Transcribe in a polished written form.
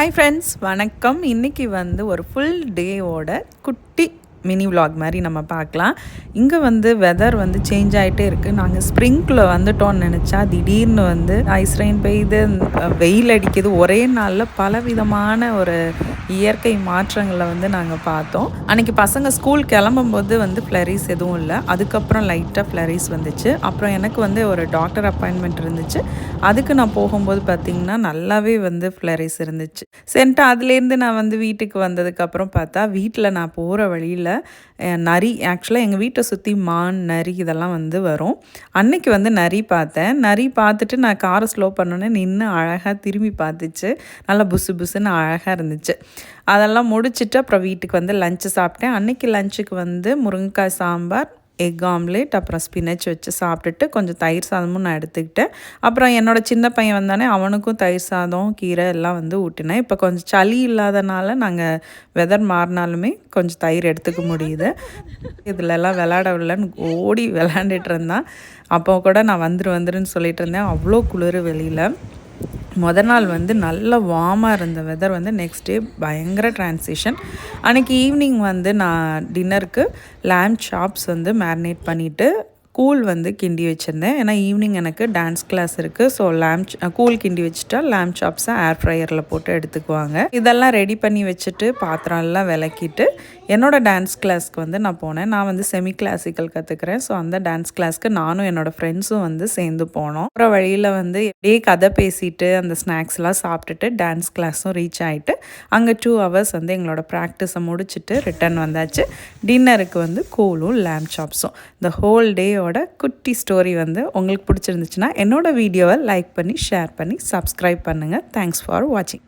Hi friends, வணக்கம். இன்றைக்கி வந்து ஒரு ஃபுல் டேவோட குட்டி மினி விலாக் மாதிரி நம்ம பார்க்கலாம். இங்கே வந்து வெதர் வந்து சேஞ்ச் ஆகிட்டே இருக்குது. நாங்கள் ஸ்ப்ரிங்க்குள்ளே வந்துட்டோம்னு நினச்சா திடீர்னு வந்து ஐஸ் ரெயின் பெய்யுது, வெயில் அடிக்குது. ஒரே நாளில் பலவிதமான ஒரு இயற்கை மாற்றங்களை வந்து நாங்கள் பார்த்தோம். அன்றைக்கி பசங்க ஸ்கூல் கிளம்பும்போது வந்து ஃப்ளரிஸ் எதுவும் இல்லை. அதுக்கப்புறம் லைட்டாக ஃப்ளரிஸ் வந்துச்சு. அப்புறம் எனக்கு வந்து ஒரு டாக்டர் அப்பாயின்மெண்ட் இருந்துச்சு. அதுக்கு நான் போகும்போது பார்த்திங்கன்னா நல்லாவே வந்து ஃப்ளரிஸ் இருந்துச்சு. சரின்ட்டு அதுலேருந்து நான் வந்து வீட்டுக்கு வந்ததுக்கப்புறம் பார்த்தா வீட்டில் நான் போகிற வழியில் நரி, ஆக்சுவலாக எங்கள் வீட்டை சுற்றி மான், நரி இதெல்லாம் வந்து வரும். அன்னைக்கு வந்து நரி பார்த்தேன். நரி பார்த்துட்டு நான் காரை ஸ்லோ பண்ணோன்னே நின்று அழகாக திரும்பி பார்த்துச்சு. நல்லா புசு புசுன்னு அழகாக இருந்துச்சு. அதெல்லாம் முடிச்சுட்டு அப்புறம் வீட்டுக்கு வந்து லஞ்சு சாப்பிட்டேன். அன்றைக்கி லஞ்சுக்கு வந்து முருங்கைக்காய் சாம்பார், எக் ஆம்லேட், அப்புறம் ஸ்பினச் வச்சு சாப்பிட்டுட்டு கொஞ்சம் தயிர் சாதமும் நான் எடுத்துக்கிட்டேன். அப்புறம் என்னோடய சின்ன பையன் வந்தானே, அவனுக்கும் தயிர் சாதம், கீரை எல்லாம் வந்து ஊட்டினேன். இப்போ கொஞ்சம் சளி இல்லாதனால நாங்கள் வெதர் மாறினாலுமே கொஞ்சம் தயிர் எடுத்துக்க முடியுது. இதிலெல்லாம் விளையாட விடலன்னு ஓடி விளையாண்டுட்டு இருந்தான். அப்போ கூட நான் வந்துருன்னு சொல்லிட்டு இருந்தேன். அவ்வளோ குளிர் வெளியில். நாள் வந்து நல்ல வார்மாக இருந்த வெதர் வந்து நெக்ஸ்ட் டே பயங்கர ட்ரான்சிஷன். அன்றைக்கி ஈவினிங் வந்து நான் டின்னருக்கு லேம் சாப்ஸ் வந்து மேரினேட் பண்ணிவிட்டு கூழ் வந்து கிண்டி வச்சுருந்தேன். ஏன்னா ஈவினிங் எனக்கு டான்ஸ் கிளாஸ் இருக்குது. ஸோ கூழ் கிண்டி வச்சுட்டா லேம் சாப்ஸை ஏர் ஃப்ரையரில் போட்டு எடுத்துக்குவாங்க. இதெல்லாம் ரெடி பண்ணி வச்சுட்டு பாத்திரம் எல்லாம் விளக்கிட்டு என்னோடய டான்ஸ் கிளாஸ்க்கு வந்து நான் போனேன். நான் வந்து செமி கிளாசிக்கல் கற்றுக்கிறேன். ஸோ அந்த டான்ஸ் கிளாஸ்க்கு நானும் என்னோடய ஃப்ரெண்ட்ஸும் வந்து சேர்ந்து போனோம். அப்புறம் வழியில் வந்து எப்படியே கதை பேசிட்டு அந்த ஸ்நாக்ஸ்லாம் சாப்பிட்டுட்டு டான்ஸ் கிளாஸும் ரீச் ஆகிட்டு அங்கே 2 hours வந்து எங்களோட ப்ராக்டிஸை முடிச்சுட்டு ரிட்டர்ன் வந்தாச்சு. டின்னருக்கு வந்து கூழும் லேம் சாப்ஸும். இந்த ஹோல் டேயோட குட்டி ஸ்டோரி வந்து உங்களுக்கு பிடிச்சிருந்துச்சுன்னா என்னோடய வீடியோவை லைக் பண்ணி, ஷேர் பண்ணி, சப்ஸ்கிரைப் பண்ணுங்கள். தேங்க்ஸ் ஃபார் வாட்சிங்.